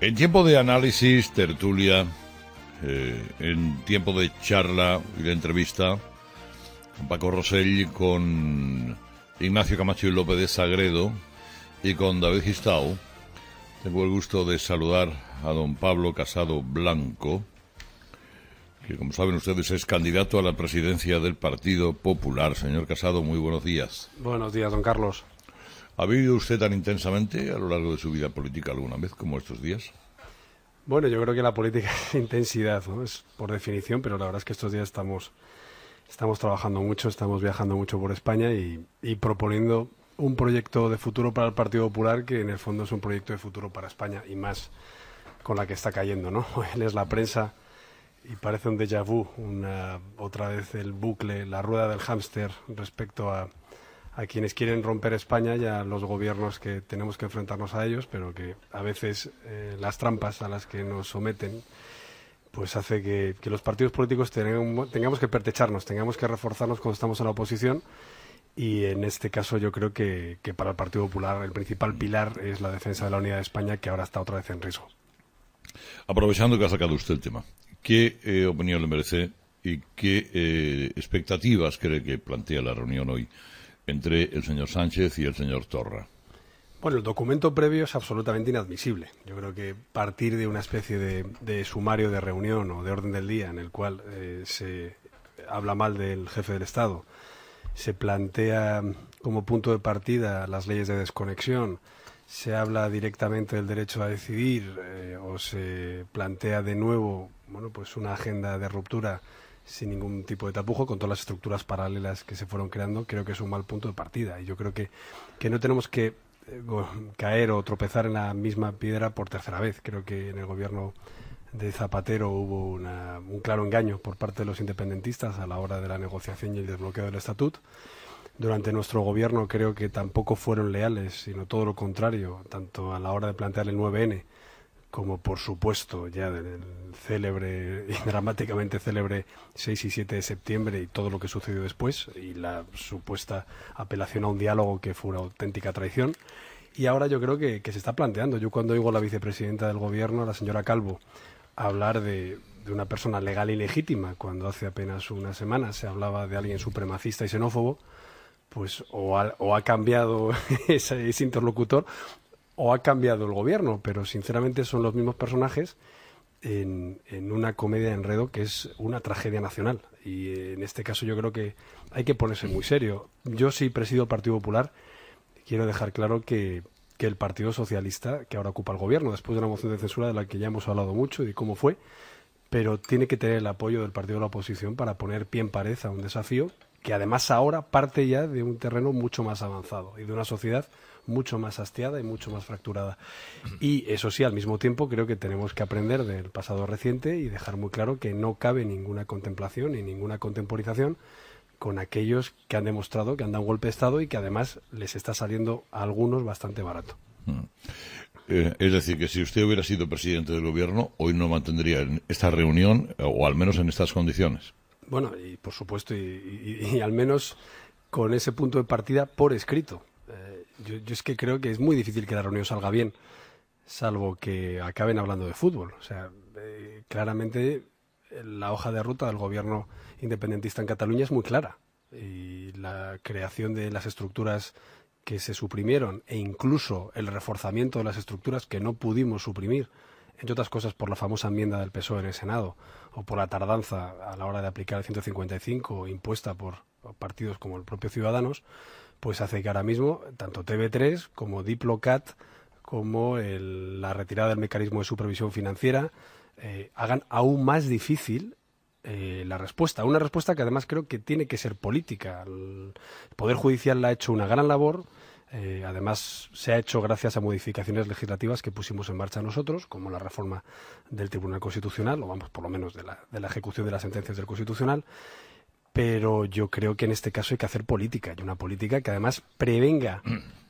En tiempo de análisis, tertulia, en tiempo de charla y de entrevista, con Paco Rosell, con Ignacio Camacho y López de Sagredo y con David Gistau, tengo el gusto de saludar a don Pablo Casado Blanco, que, como saben ustedes, es candidato a la presidencia del Partido Popular. Señor Casado, muy buenos días. Buenos días, don Carlos. ¿Ha vivido usted tan intensamente a lo largo de su vida política alguna vez como estos días? Bueno, yo creo que la política es intensidad, ¿no? Es por definición, pero la verdad es que estos días estamos trabajando mucho, estamos viajando mucho por España y proponiendo un proyecto de futuro para el Partido Popular que en el fondo es un proyecto de futuro para España y más con la que está cayendo, ¿no? Él es la prensa y parece un déjà vu, otra vez el bucle, la rueda del hámster respecto a quienes quieren romper España y a los gobiernos que tenemos que enfrentarnos a ellos, pero que a veces las trampas a las que nos someten pues hace que los partidos políticos tengamos que pertrecharnos, tengamos que reforzarnos cuando estamos en la oposición, y en este caso yo creo que para el Partido Popular el principal pilar es la defensa de la unidad de España, que ahora está otra vez en riesgo. Aprovechando que ha sacado usted el tema, ¿qué opinión le merece y qué expectativas cree que plantea la reunión hoy entre el señor Sánchez y el señor Torra? Bueno, el documento previo es absolutamente inadmisible. Yo creo que partir de una especie de sumario de reunión o de orden del día en el cual se habla mal del jefe del Estado, se plantea como punto de partida las leyes de desconexión, se habla directamente del derecho a decidir o se plantea de nuevo, bueno, pues una agenda de ruptura sin ningún tipo de tapujo, con todas las estructuras paralelas que se fueron creando. Creo que es un mal punto de partida y yo creo que no tenemos que caer o tropezar en la misma piedra por tercera vez. Creo que en el gobierno de Zapatero hubo un claro engaño por parte de los independentistas a la hora de la negociación y el desbloqueo del estatut. Durante nuestro gobierno creo que tampoco fueron leales, sino todo lo contrario, tanto a la hora de plantear el 9N como, por supuesto, ya del célebre y dramáticamente célebre 6 y 7 de septiembre y todo lo que sucedió después, y la supuesta apelación a un diálogo que fue una auténtica traición. Y ahora yo creo que se está planteando. Yo cuando oigo a la vicepresidenta del Gobierno, la señora Calvo, hablar de una persona legal y legítima, cuando hace apenas una semana se hablaba de alguien supremacista y xenófobo, pues o ha cambiado ese interlocutor o ha cambiado el gobierno, pero sinceramente son los mismos personajes en una comedia de enredo que es una tragedia nacional, y en este caso yo creo que hay que ponerse muy serio. Yo, si presido el Partido Popular, quiero dejar claro que el Partido Socialista, que ahora ocupa el gobierno después de una moción de censura de la que ya hemos hablado mucho y de cómo fue, pero tiene que tener el apoyo del partido de la oposición para poner pie en pared a un desafío que además ahora parte ya de un terreno mucho más avanzado y de una sociedad mucho más hastiada y mucho más fracturada. Y eso sí, al mismo tiempo creo que tenemos que aprender del pasado reciente y dejar muy claro que no cabe ninguna contemplación ni ninguna contemporización con aquellos que han demostrado que han dado un golpe de Estado y que además les está saliendo a algunos bastante barato. Es decir, que si usted hubiera sido presidente del gobierno, hoy no mantendría esta reunión, o al menos en estas condiciones. Bueno, y por supuesto, y al menos con ese punto de partida por escrito. Yo es que creo que es muy difícil que la reunión salga bien, salvo que acaben hablando de fútbol. O sea, claramente la hoja de ruta del gobierno independentista en Cataluña es muy clara, y la creación de las estructuras que se suprimieron e incluso el reforzamiento de las estructuras que no pudimos suprimir, entre otras cosas por la famosa enmienda del PSOE en el Senado o por la tardanza a la hora de aplicar el 155 impuesta por partidos como el propio Ciudadanos, pues hace que ahora mismo tanto TV3 como Diplocat como la retirada del mecanismo de supervisión financiera hagan aún más difícil la respuesta. Una respuesta que además creo que tiene que ser política. El Poder Judicial ha hecho una gran labor. Además, se ha hecho gracias a modificaciones legislativas que pusimos en marcha nosotros, como la reforma del Tribunal Constitucional, o vamos, por lo menos de la ejecución de las sentencias del Constitucional. pero yo creo que en este caso hay que hacer política, y una política que además prevenga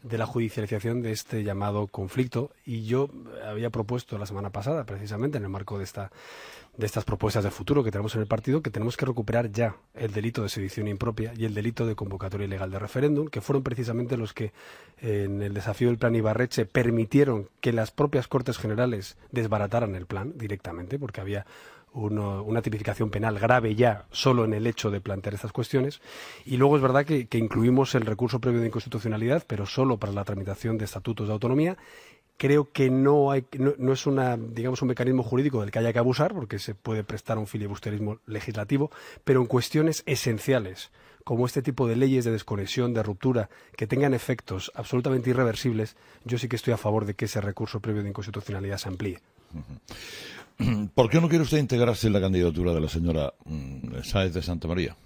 de la judicialización de este llamado conflicto. Y yo había propuesto la semana pasada, precisamente en el marco de estas propuestas de futuro que tenemos en el partido, que tenemos que recuperar ya el delito de sedición impropia y el delito de convocatoria ilegal de referéndum, que fueron precisamente los que en el desafío del plan Ibarretxe permitieron que las propias Cortes Generales desbarataran el plan directamente, porque había una tipificación penal grave ya solo en el hecho de plantear estas cuestiones. Y luego es verdad que incluimos el recurso previo de inconstitucionalidad, pero solo para la tramitación de estatutos de autonomía. Creo que no es un mecanismo jurídico del que haya que abusar, porque se puede prestar a un filibusterismo legislativo, pero en cuestiones esenciales, como este tipo de leyes de desconexión, de ruptura, que tengan efectos absolutamente irreversibles, yo sí que estoy a favor de que ese recurso previo de inconstitucionalidad se amplíe. ¿Por qué no quiere usted integrarse en la candidatura de la señora Sáenz de Santamaría?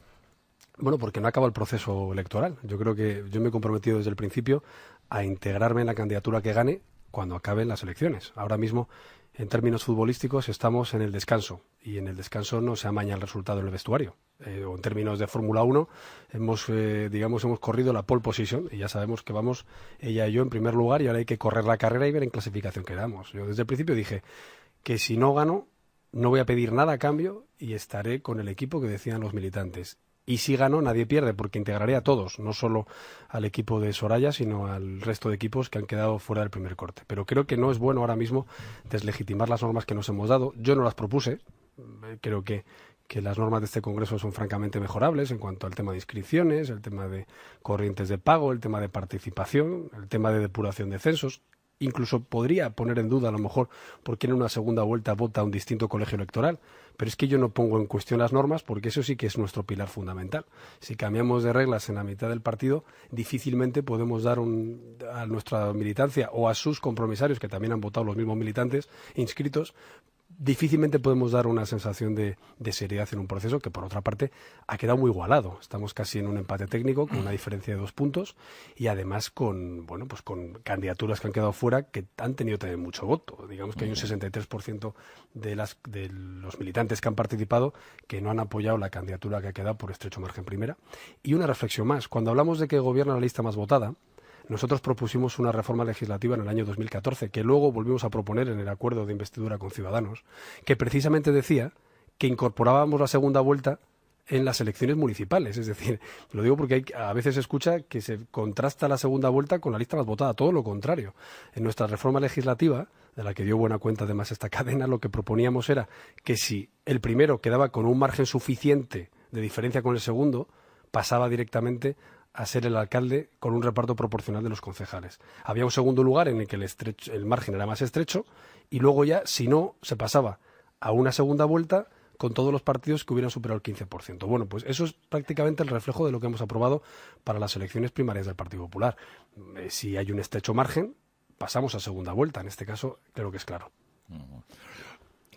Bueno, porque no acaba el proceso electoral. Yo creo que yo me he comprometido desde el principio a integrarme en la candidatura que gane cuando acaben las elecciones. Ahora mismo, en términos futbolísticos, estamos en el descanso, y en el descanso no se amaña el resultado en el vestuario. O en términos de Fórmula 1, hemos corrido la pole position, y ya sabemos que vamos ella y yo en primer lugar, y ahora hay que correr la carrera y ver en clasificación quedamos. Yo desde el principio dije que si no gano, no voy a pedir nada a cambio y estaré con el equipo que decían los militantes. Y si gano, nadie pierde, porque integraré a todos, no solo al equipo de Soraya, sino al resto de equipos que han quedado fuera del primer corte. Pero creo que no es bueno ahora mismo deslegitimar las normas que nos hemos dado. Yo no las propuse. Creo que las normas de este Congreso son francamente mejorables en cuanto al tema de inscripciones, el tema de corrientes de pago, el tema de participación, el tema de depuración de censos. Incluso podría poner en duda, a lo mejor, por qué en una segunda vuelta vota un distinto colegio electoral. Pero es que yo no pongo en cuestión las normas, porque eso sí que es nuestro pilar fundamental. Si cambiamos de reglas en la mitad del partido, difícilmente podemos dar a nuestra militancia o a sus compromisarios, que también han votado los mismos militantes inscritos, difícilmente podemos dar una sensación de seriedad en un proceso que, por otra parte, ha quedado muy igualado. Estamos casi en un empate técnico, con una diferencia de 2 puntos, y además con candidaturas que han quedado fuera, que han tenido también mucho voto. Digamos que hay un 63% de los militantes que han participado que no han apoyado la candidatura que ha quedado por estrecho margen primera. Y una reflexión más. Cuando hablamos de que gobierna la lista más votada, nosotros propusimos una reforma legislativa en el año 2014, que luego volvimos a proponer en el acuerdo de investidura con Ciudadanos, que precisamente decía que incorporábamos la segunda vuelta en las elecciones municipales. Es decir, lo digo porque a veces se escucha que se contrasta la segunda vuelta con la lista más votada. Todo lo contrario. En nuestra reforma legislativa, de la que dio buena cuenta además esta cadena, lo que proponíamos era que si el primero quedaba con un margen suficiente de diferencia con el segundo, pasaba directamente a ser el alcalde con un reparto proporcional de los concejales. Había un segundo lugar en el que el margen era más estrecho, y luego ya, si no, se pasaba a una segunda vuelta con todos los partidos que hubieran superado el 15%. Bueno, pues eso es prácticamente el reflejo de lo que hemos aprobado para las elecciones primarias del Partido Popular. Si hay un estrecho margen, pasamos a segunda vuelta. En este caso, creo que es claro.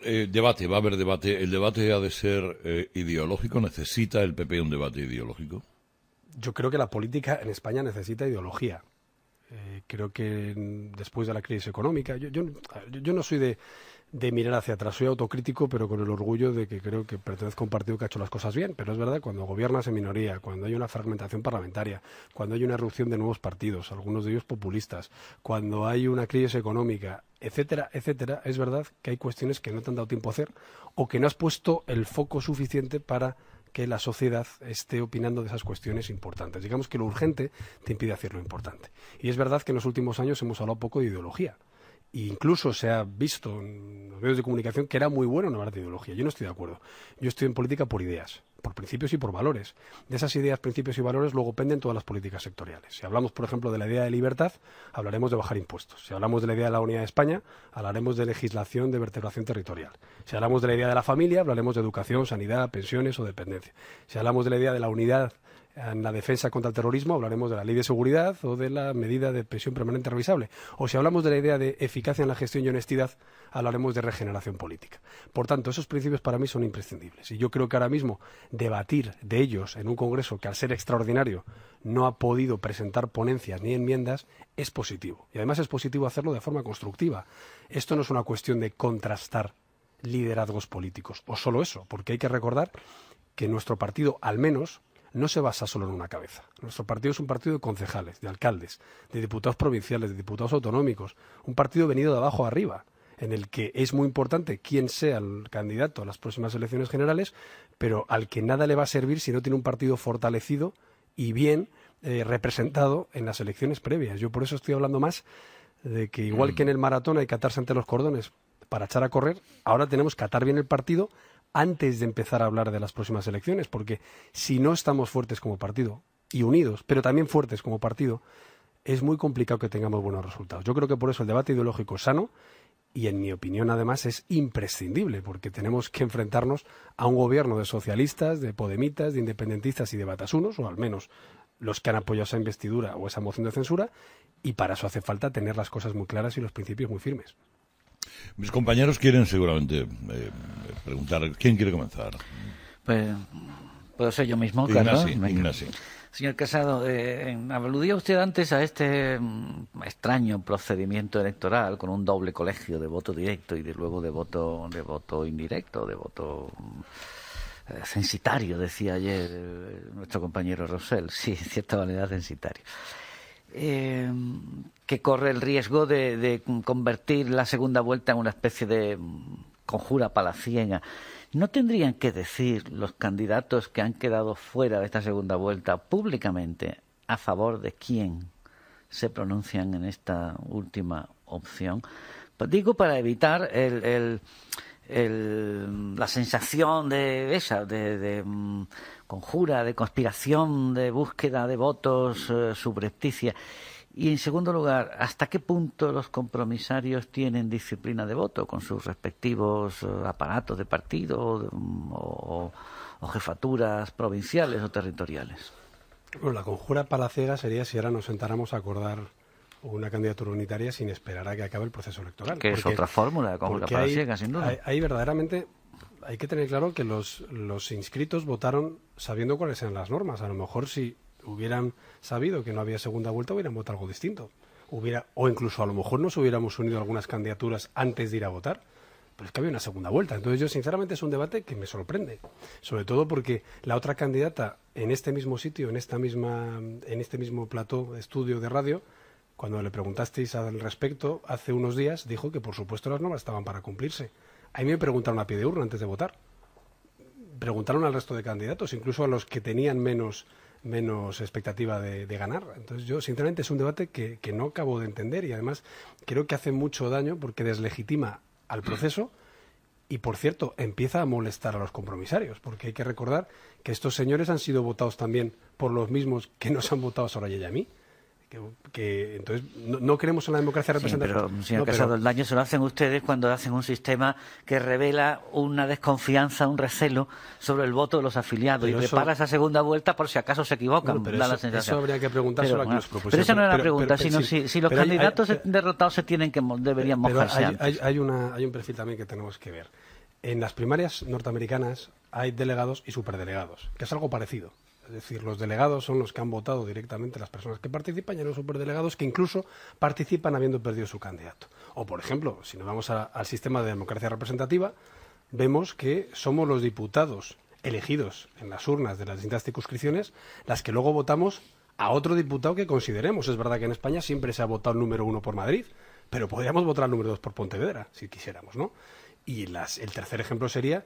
Debate, va a haber debate. ¿El debate ha de ser ideológico? ¿Necesita el PP un debate ideológico? Yo creo que la política en España necesita ideología. Creo que después de la crisis económica, yo no soy de mirar hacia atrás, soy autocrítico, pero con el orgullo de que creo que pertenezco a un partido que ha hecho las cosas bien. Pero es verdad, cuando gobiernas en minoría, cuando hay una fragmentación parlamentaria, cuando hay una erupción de nuevos partidos, algunos de ellos populistas, cuando hay una crisis económica, etcétera, etcétera, es verdad que hay cuestiones que no te han dado tiempo a hacer, o que no has puesto el foco suficiente para que la sociedad esté opinando de esas cuestiones importantes. Digamos que lo urgente te impide hacer lo importante. Y es verdad que en los últimos años hemos hablado poco de ideología. E incluso se ha visto en los medios de comunicación que era muy bueno no hablar de ideología. Yo no estoy de acuerdo. Yo estoy en política por ideas, por principios y por valores. De esas ideas, principios y valores luego penden todas las políticas sectoriales. Si hablamos, por ejemplo, de la idea de libertad, hablaremos de bajar impuestos. Si hablamos de la idea de la unidad de España, hablaremos de legislación de vertebración territorial. Si hablamos de la idea de la familia, hablaremos de educación, sanidad, pensiones o dependencia. Si hablamos de la idea de la unidad en la defensa contra el terrorismo, hablaremos de la ley de seguridad o de la medida de prisión permanente revisable. O si hablamos de la idea de eficacia en la gestión y honestidad, hablaremos de regeneración política. Por tanto, esos principios para mí son imprescindibles. Y yo creo que ahora mismo debatir de ellos en un Congreso que, al ser extraordinario, no ha podido presentar ponencias ni enmiendas, es positivo. Y además es positivo hacerlo de forma constructiva. Esto no es una cuestión de contrastar liderazgos políticos, o solo eso, porque hay que recordar que nuestro partido, al menos, no se basa solo en una cabeza. Nuestro partido es un partido de concejales, de alcaldes, de diputados provinciales, de diputados autonómicos, un partido venido de abajo a arriba, en el que es muy importante quién sea el candidato a las próximas elecciones generales, pero al que nada le va a servir si no tiene un partido fortalecido y bien representado en las elecciones previas. Yo por eso estoy hablando más de que, igual que en el maratón hay que atarse ante los cordones para echar a correr, ahora tenemos que atar bien el partido antes de empezar a hablar de las próximas elecciones, porque si no estamos fuertes como partido y unidos, pero también fuertes como partido, es muy complicado que tengamos buenos resultados. Yo creo que por eso el debate ideológico es sano y, en mi opinión, además, es imprescindible, porque tenemos que enfrentarnos a un gobierno de socialistas, de podemitas, de independentistas y de batasunos, o al menos los que han apoyado esa investidura o esa moción de censura, y para eso hace falta tener las cosas muy claras y los principios muy firmes. Mis compañeros quieren seguramente preguntar. ¿Quién quiere comenzar? Pues puedo ser yo mismo, Ignasi, claro. Ignasi. Señor Casado, aludía usted antes a este extraño procedimiento electoral con un doble colegio de voto directo y luego de voto indirecto, de voto censitario, decía ayer nuestro compañero Rosell. Sí, en cierta manera censitario. Que corre el riesgo de convertir la segunda vuelta en una especie de conjura palaciega. ¿No tendrían que decir los candidatos que han quedado fuera de esta segunda vuelta públicamente a favor de quién se pronuncian en esta última opción? Pues digo, para evitar la sensación de conjura, de conspiración, de búsqueda de votos subrepticia. Y, en segundo lugar, ¿hasta qué punto los compromisarios tienen disciplina de voto con sus respectivos aparatos de partido o jefaturas provinciales o territoriales? Bueno, la conjura palaciega sería si ahora nos sentáramos a acordar una candidatura unitaria sin esperar a que acabe el proceso electoral. Que es otra fórmula de conjura palaciega, sin duda. Ahí verdaderamente hay que tener claro que los inscritos votaron sabiendo cuáles eran las normas. A lo mejor si hubieran sabido que no había segunda vuelta, hubieran votado algo distinto. O incluso a lo mejor nos hubiéramos unido a algunas candidaturas antes de ir a votar. Pero es que había una segunda vuelta. Entonces yo, sinceramente, es un debate que me sorprende. Sobre todo porque la otra candidata en este mismo sitio, en este mismo plató de estudio de radio, cuando le preguntasteis al respecto hace unos días, dijo que por supuesto las normas estaban para cumplirse. A mí me preguntaron a pie de urna antes de votar. Preguntaron al resto de candidatos, incluso a los que tenían menos expectativa de ganar. Entonces yo, sinceramente, es un debate que no acabo de entender y además creo que hace mucho daño porque deslegitima al proceso y, por cierto, empieza a molestar a los compromisarios, porque hay que recordar que estos señores han sido votados también por los mismos que nos han votado a Soraya y a mí. Entonces no creemos en la democracia representativa. Pero, señor Casado, el daño se lo hacen ustedes cuando hacen un sistema que revela una desconfianza, un recelo sobre el voto de los afiliados y prepara esa segunda vuelta por si acaso se equivocan. Pero da la sensación. Eso habría que preguntárselo a quienes propusieron. Pero esa no es la pregunta, sino si los candidatos derrotados deberían mojarse antes. Hay un perfil también que tenemos que ver. En las primarias norteamericanas hay delegados y superdelegados, que es algo parecido. Es decir, los delegados son los que han votado directamente las personas que participan y hay los superdelegados que incluso participan habiendo perdido su candidato. O, por ejemplo, si nos vamos al sistema de democracia representativa, vemos que somos los diputados elegidos en las urnas de las distintas circunscripciones las que luego votamos a otro diputado que consideremos. Es verdad que en España siempre se ha votado el número 1 por Madrid, pero podríamos votar el número 2 por Pontevedra, si quisiéramos, ¿no? Y el tercer ejemplo sería,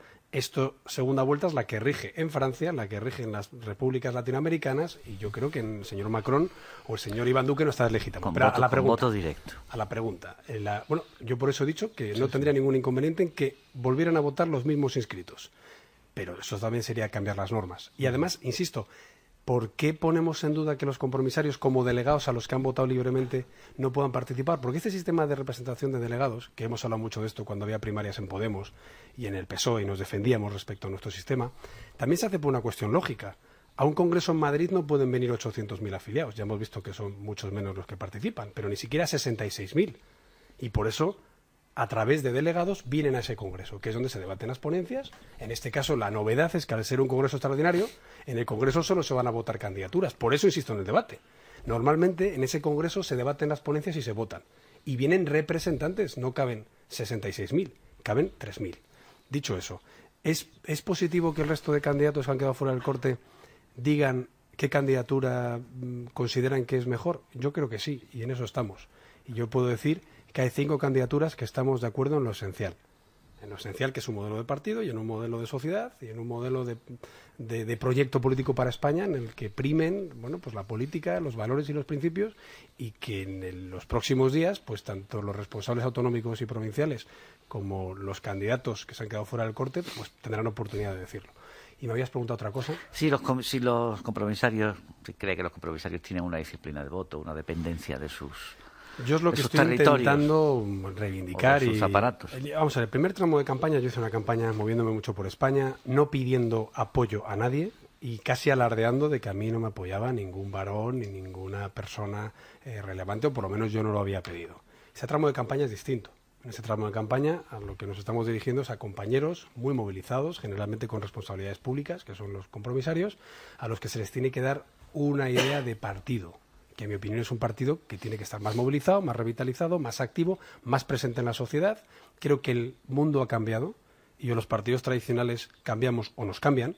segunda vuelta es la que rige en Francia, la que rige en las repúblicas latinoamericanas, y yo creo que el señor Macron o el señor Iván Duque no está deslegitimado. Pero a la pregunta, voto directo. A la pregunta. Bueno, yo por eso he dicho que no tendría ningún inconveniente en que volvieran a votar los mismos inscritos. Pero eso también sería cambiar las normas. Y además, insisto, ¿por qué ponemos en duda que los compromisarios, como delegados a los que han votado libremente, no puedan participar? Porque este sistema de representación de delegados, que hemos hablado mucho de esto cuando había primarias en Podemos y en el PSOE y nos defendíamos respecto a nuestro sistema, también se hace por una cuestión lógica. A un congreso en Madrid no pueden venir 800.000 afiliados. Ya hemos visto que son muchos menos los que participan, pero ni siquiera 66.000. Y por eso, a través de delegados, vienen a ese congreso, que es donde se debaten las ponencias. En este caso, la novedad es que al ser un congreso extraordinario, en el congreso solo se van a votar candidaturas. Por eso insisto en el debate. Normalmente, en ese congreso se debaten las ponencias y se votan. Y vienen representantes, no caben 66.000, caben 3.000. Dicho eso, ¿Es positivo que el resto de candidatos que han quedado fuera del corte digan qué candidatura consideran que es mejor? Yo creo que sí, y en eso estamos. Y yo puedo decir que hay 5 candidaturas que estamos de acuerdo en lo esencial. En lo esencial, que es un modelo de partido y en un modelo de sociedad y en un modelo de proyecto político para España en el que primen, bueno, pues la política, los valores y los principios, y que en los próximos días, pues tanto los responsables autonómicos y provinciales como los candidatos que se han quedado fuera del corte, pues tendrán oportunidad de decirlo. Y me habías preguntado otra cosa. Si los compromisarios, si cree que los compromisarios tienen una disciplina de voto, una dependencia de sus Yo es lo que estoy intentando reivindicar. Sus aparatos. Vamos a ver, el primer tramo de campaña, yo hice una campaña moviéndome mucho por España, no pidiendo apoyo a nadie y casi alardeando de que a mí no me apoyaba ningún varón ni ninguna persona relevante, o por lo menos yo no lo había pedido. Ese tramo de campaña es distinto. En ese tramo de campaña a lo que nos estamos dirigiendo es a compañeros muy movilizados, generalmente con responsabilidades públicas, que son los compromisarios, a los que se les tiene que dar una idea de partido, que en mi opinión es un partido que tiene que estar más movilizado, más revitalizado, más activo, más presente en la sociedad. Creo que el mundo ha cambiado y los partidos tradicionales cambiamos o nos cambian.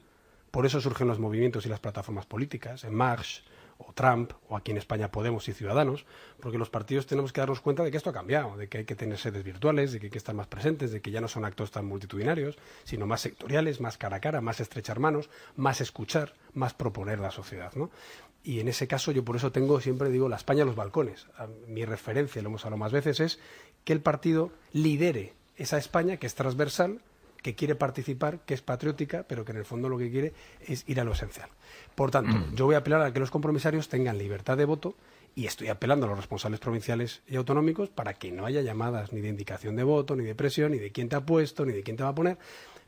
Por eso surgen los movimientos y las plataformas políticas, en Marx o Trump, o aquí en España Podemos y Ciudadanos, porque los partidos tenemos que darnos cuenta de que esto ha cambiado, de que hay que tener sedes virtuales, de que hay que estar más presentes, de que ya no son actos tan multitudinarios, sino más sectoriales, más cara a cara, más estrechar manos, más escuchar, más proponer la sociedad, ¿no? Y en ese caso yo por eso tengo, siempre digo, la España a los balcones. Mi referencia, lo hemos hablado más veces, es que el partido lidere esa España que es transversal, que quiere participar, que es patriótica, pero que en el fondo lo que quiere es ir a lo esencial. Por tanto, yo voy a apelar a que los compromisarios tengan libertad de voto y estoy apelando a los responsables provinciales y autonómicos para que no haya llamadas ni de indicación de voto, ni de presión, ni de quién te ha puesto, ni de quién te va a poner,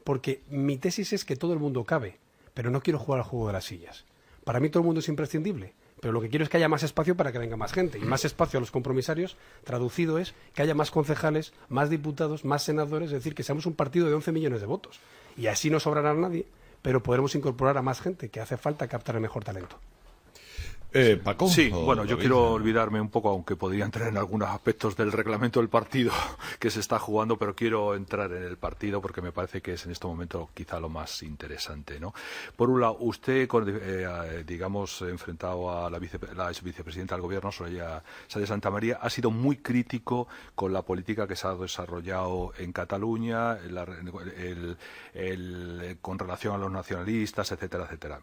porque mi tesis es que todo el mundo cabe, pero no quiero jugar al juego de las sillas. Para mí todo el mundo es imprescindible, pero lo que quiero es que haya más espacio para que venga más gente. Y más espacio a los compromisarios, traducido es que haya más concejales, más diputados, más senadores, es decir, que seamos un partido de 11 millones de votos. Y así no sobrará nadie, pero podremos incorporar a más gente, que hace falta captar el mejor talento. Paco. Sí, bueno, yo quiero olvidarme un poco, aunque podría entrar en algunos aspectos del reglamento del partido que se está jugando, pero quiero entrar en el partido porque me parece que es en este momento quizá lo más interesante, ¿no? Por un lado, usted, digamos, enfrentado a la vicepresidenta del Gobierno, Soraya Sáenz de Santamaría, ha sido muy crítico con la política que se ha desarrollado en Cataluña, con relación a los nacionalistas, etcétera, etcétera.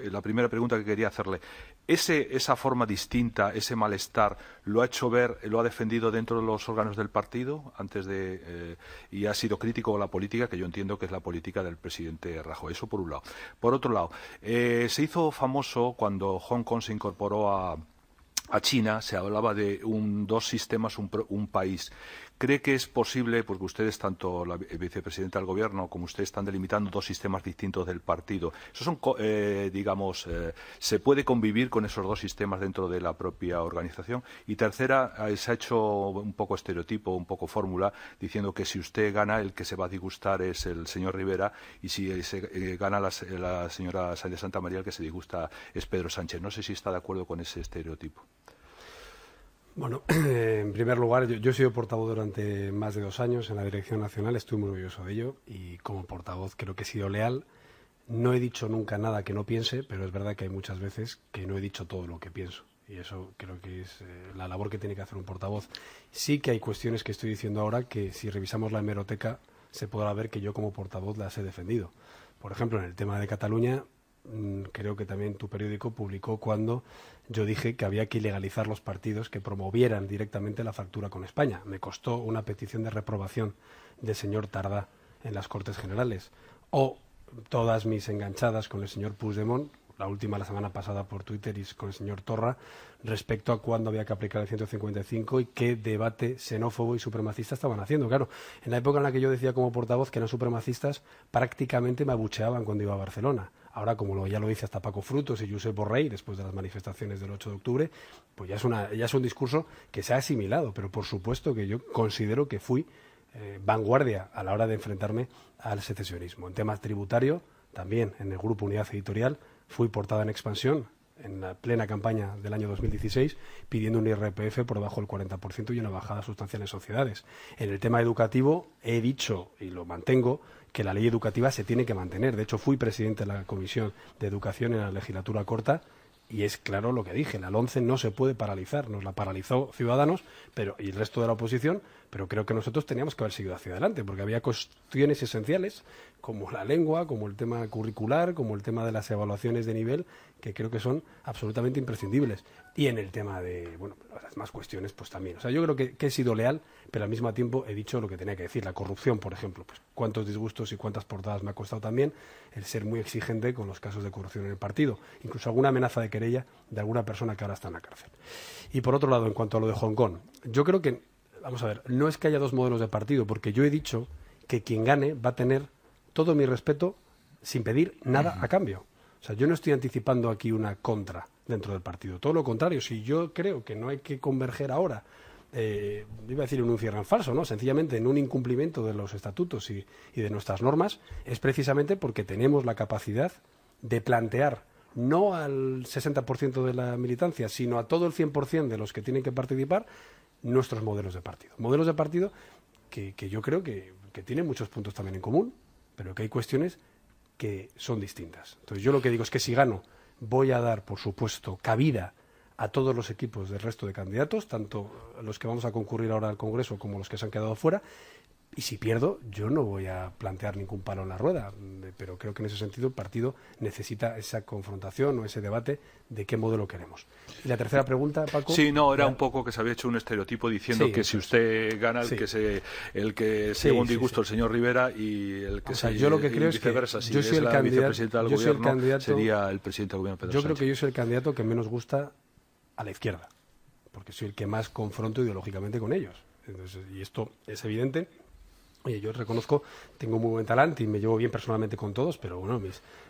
La primera pregunta que quería hacerle: esa forma distinta, ese malestar, ¿lo ha hecho ver, lo ha defendido dentro de los órganos del partido y ha sido crítico con la política, que yo entiendo que es la política del presidente Rajoy? Eso por un lado. Por otro lado, se hizo famoso cuando Hong Kong se incorporó a China, se hablaba de dos sistemas, un país. ¿Cree que es posible, porque ustedes, tanto la vicepresidenta del Gobierno como usted, están delimitando dos sistemas distintos del partido? Eso son, ¿se puede convivir con esos dos sistemas dentro de la propia organización? Y tercera, se ha hecho un poco estereotipo, un poco fórmula, diciendo que si usted gana, el que se va a disgustar es el señor Rivera, y si gana la señora Sáenz de Santamaría, el que se disgusta es Pedro Sánchez. No sé si está de acuerdo con ese estereotipo. Bueno, en primer lugar, yo he sido portavoz durante más de 2 años en la Dirección Nacional, estoy muy orgulloso de ello y como portavoz creo que he sido leal. No he dicho nunca nada que no piense, pero es verdad que hay muchas veces que no he dicho todo lo que pienso y eso creo que es la labor que tiene que hacer un portavoz. Sí que hay cuestiones que estoy diciendo ahora que si revisamos la hemeroteca se podrá ver que yo como portavoz las he defendido. Por ejemplo, en el tema de Cataluña, creo que también tu periódico publicó cuando yo dije que había que ilegalizar los partidos que promovieran directamente la fractura con España. Me costó una petición de reprobación del señor Tardá en las Cortes Generales. O todas mis enganchadas con el señor Puigdemont, la última la semana pasada por Twitter y con el señor Torra, respecto a cuándo había que aplicar el 155 y qué debate xenófobo y supremacista estaban haciendo. Claro, en la época en la que yo decía como portavoz que eran supremacistas, prácticamente me abucheaban cuando iba a Barcelona. Ahora, como ya lo dice hasta Paco Frutos y Josep Borrell, después de las manifestaciones del 8 de octubre, pues ya es un discurso que se ha asimilado, pero por supuesto que yo considero que fui vanguardia a la hora de enfrentarme al secesionismo. En temas tributario, también en el Grupo Unidad Editorial, fui portada en Expansión en la plena campaña del año 2016, pidiendo un IRPF por debajo del 40% y una bajada sustancial en sociedades. En el tema educativo he dicho, y lo mantengo, que la ley educativa se tiene que mantener. De hecho, fui presidente de la Comisión de Educación en la legislatura corta, y es claro lo que dije, la LOMCE no se puede paralizar, nos la paralizó Ciudadanos y el resto de la oposición, pero creo que nosotros teníamos que haber seguido hacia adelante, porque había cuestiones esenciales, como la lengua, como el tema curricular, como el tema de las evaluaciones de nivel, que creo que son absolutamente imprescindibles. Y en el tema de, bueno, las más cuestiones, pues también. O sea, yo creo que he sido leal, pero al mismo tiempo he dicho lo que tenía que decir. La corrupción, por ejemplo, pues cuántos disgustos y cuántas portadas me ha costado también el ser muy exigente con los casos de corrupción en el partido. Incluso alguna amenaza de querella de alguna persona que ahora está en la cárcel. Y por otro lado, en cuanto a lo de Hong Kong, yo creo que, vamos a ver, no es que haya dos modelos de partido, porque yo he dicho que quien gane va a tener todo mi respeto sin pedir nada a cambio. O sea, yo no estoy anticipando aquí una contra dentro del partido. Todo lo contrario, si yo creo que no hay que converger ahora, iba a decir en un cierre en falso, ¿no? Sencillamente en un incumplimiento de los estatutos y de nuestras normas, es precisamente porque tenemos la capacidad de plantear no al 60% de la militancia, sino a todo el 100% de los que tienen que participar, nuestros modelos de partido. Modelos de partido que yo creo que tienen muchos puntos también en común, pero que hay cuestiones que son distintas. Entonces yo lo que digo es que si gano voy a dar, por supuesto, cabida a todos los equipos del resto de candidatos, tanto los que vamos a concurrir ahora al Congreso como los que se han quedado fuera. Y si pierdo, yo no voy a plantear ningún palo en la rueda, pero creo que en ese sentido el partido necesita esa confrontación o ese debate de qué modelo queremos. Y la tercera pregunta, Paco. Sí, no, era un poco que se había hecho un estereotipo diciendo que si usted gana, el que se lleva un disgusto el señor Rivera y el que yo lo que creo es que yo soy el candidato del gobierno, sería el presidente del gobierno, Pedro Sánchez. Yo creo que yo soy el candidato que menos gusta a la izquierda, porque soy el que más confronto ideológicamente con ellos. Entonces, y esto es evidente. Oye, yo reconozco, tengo muy buen talante y me llevo bien personalmente con todos, pero bueno,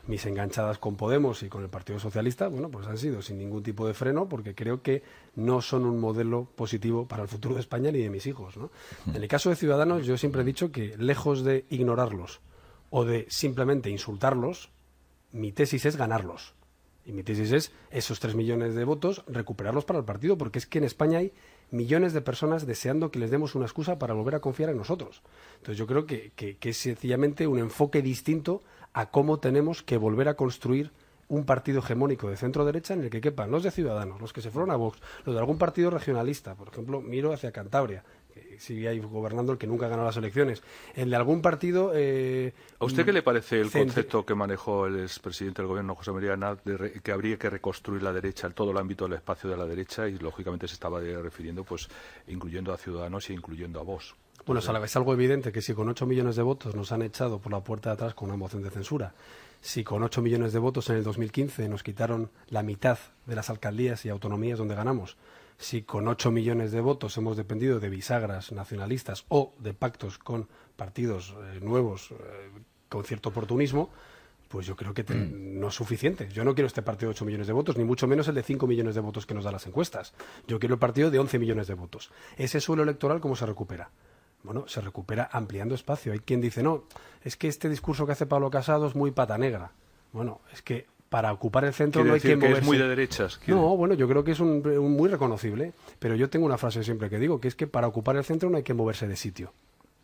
mis enganchadas con Podemos y con el Partido Socialista, bueno, pues han sido sin ningún tipo de freno, porque creo que no son un modelo positivo para el futuro de España ni de mis hijos, ¿no? En el caso de Ciudadanos, yo siempre he dicho que, lejos de ignorarlos o de simplemente insultarlos, mi tesis es ganarlos. Y mi tesis es esos 3 millones de votos, recuperarlos para el partido, porque es que en España hay millones de personas deseando que les demos una excusa para volver a confiar en nosotros. Entonces yo creo que es sencillamente un enfoque distinto a cómo tenemos que volver a construir un partido hegemónico de centro-derecha en el que quepan los de Ciudadanos, los que se fueron a Vox, los de algún partido regionalista, por ejemplo, miro hacia Cantabria, que sigue ahí gobernando el que nunca ganó las elecciones, el de algún partido... ¿A usted qué le parece el concepto que manejó el expresidente del gobierno, José María Aznar, que habría que reconstruir la derecha, todo el ámbito del espacio de la derecha, y lógicamente se estaba refiriendo, pues, incluyendo a Ciudadanos e incluyendo a Vox? Bueno, es algo evidente que si con 8 millones de votos nos han echado por la puerta de atrás con una moción de censura, si con 8 millones de votos en el 2015 nos quitaron la mitad de las alcaldías y autonomías donde ganamos, si con 8 millones de votos hemos dependido de bisagras nacionalistas o de pactos con partidos nuevos con cierto oportunismo, pues yo creo que no es suficiente. Yo no quiero este partido de 8 millones de votos, ni mucho menos el de 5 millones de votos que nos dan las encuestas. Yo quiero el partido de 11 millones de votos. ¿Ese suelo electoral cómo se recupera? Bueno, se recupera ampliando espacio. Hay quien dice, no, es que este discurso que hace Pablo Casado es muy pata negra. Bueno, es que para ocupar el centro no hay que moverse. Es muy de derechas. No, bueno, yo creo que es un muy reconocible, pero yo tengo una frase siempre que digo, que es que para ocupar el centro no hay que moverse de sitio.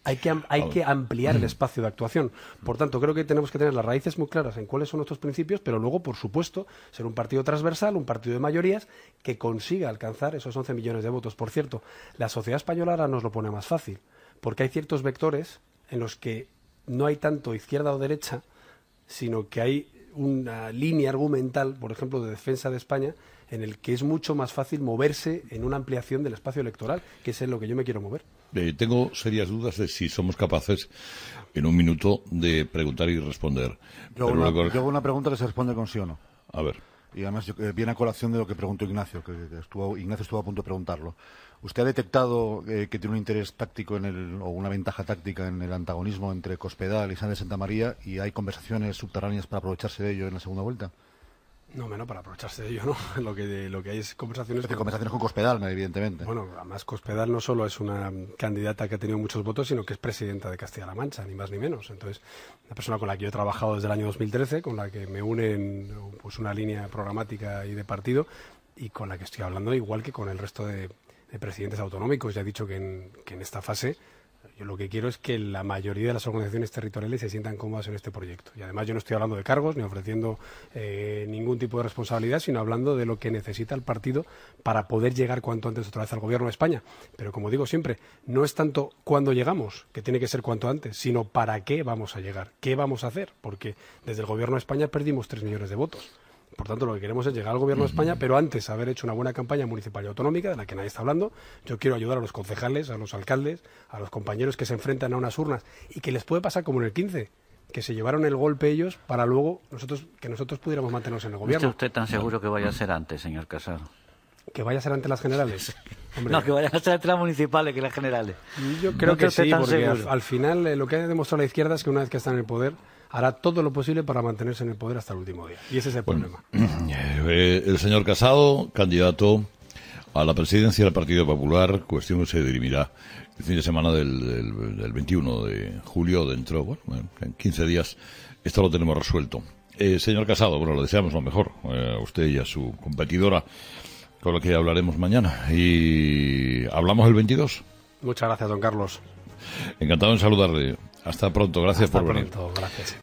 Hay que ampliar el espacio de actuación. Por tanto, creo que tenemos que tener las raíces muy claras en cuáles son nuestros principios, pero luego, por supuesto, ser un partido transversal, un partido de mayorías que consiga alcanzar esos 11 millones de votos. Por cierto, la sociedad española ahora nos lo pone más fácil, porque hay ciertos vectores en los que no hay tanto izquierda o derecha, sino que hay una línea argumental, por ejemplo, de defensa de España, en el que es mucho más fácil moverse en una ampliación del espacio electoral, que es en lo que yo me quiero mover. Tengo serias dudas de si somos capaces, en un minuto, de preguntar y responder. Yo hago una pregunta que se responde con sí o no. A ver. Y además viene a colación de lo que preguntó Ignacio, Ignacio estuvo a punto de preguntarlo. ¿Usted ha detectado que tiene un interés táctico o una ventaja táctica en el antagonismo entre Cospedal y Sánchez de Santamaría, y hay conversaciones subterráneas para aprovecharse de ello en la segunda vuelta? No, menos para aprovecharse de ello, ¿no? Lo que hay es conversaciones... Conversaciones con Cospedal, evidentemente. Bueno, además Cospedal no solo es una candidata que ha tenido muchos votos, sino que es presidenta de Castilla-La Mancha, ni más ni menos. Entonces, una persona con la que yo he trabajado desde el año 2013, con la que me une pues una línea programática y de partido, y con la que estoy hablando igual que con el resto de presidentes autonómicos. Ya he dicho que en esta fase... Yo lo que quiero es que la mayoría de las organizaciones territoriales se sientan cómodas en este proyecto. Y además yo no estoy hablando de cargos ni ofreciendo ningún tipo de responsabilidad, sino hablando de lo que necesita el partido para poder llegar cuanto antes otra vez al Gobierno de España. Pero como digo siempre, no es tanto cuándo llegamos, que tiene que ser cuanto antes, sino para qué vamos a llegar, qué vamos a hacer, porque desde el Gobierno de España perdimos 3 millones de votos. Por tanto, lo que queremos es llegar al Gobierno de España, pero antes haber hecho una buena campaña municipal y autonómica, de la que nadie está hablando. Yo quiero ayudar a los concejales, a los alcaldes, a los compañeros que se enfrentan a unas urnas y que les puede pasar como en el 15, que se llevaron el golpe ellos para luego que nosotros pudiéramos mantenernos en el Gobierno. ¿No está usted tan seguro que vaya a ser antes, señor Casado? ¿Que vaya a ser ante las generales? Hombre, no, que vaya a ser ante las municipales que las generales. Yo creo que sí, porque seguro. al final lo que ha demostrado la izquierda es que una vez que está en el poder hará todo lo posible para mantenerse en el poder hasta el último día. Y ese es el problema. El señor Casado, candidato a la presidencia del Partido Popular, cuestión que se dirimirá el fin de semana del 21 de julio, dentro, en 15 días, esto lo tenemos resuelto. Señor Casado, le deseamos lo mejor a usted y a su competidora, con la que hablaremos mañana. Y hablamos el 22. Muchas gracias, don Carlos. Encantado en saludarle. Hasta pronto. Gracias por venir. Hasta pronto. Gracias.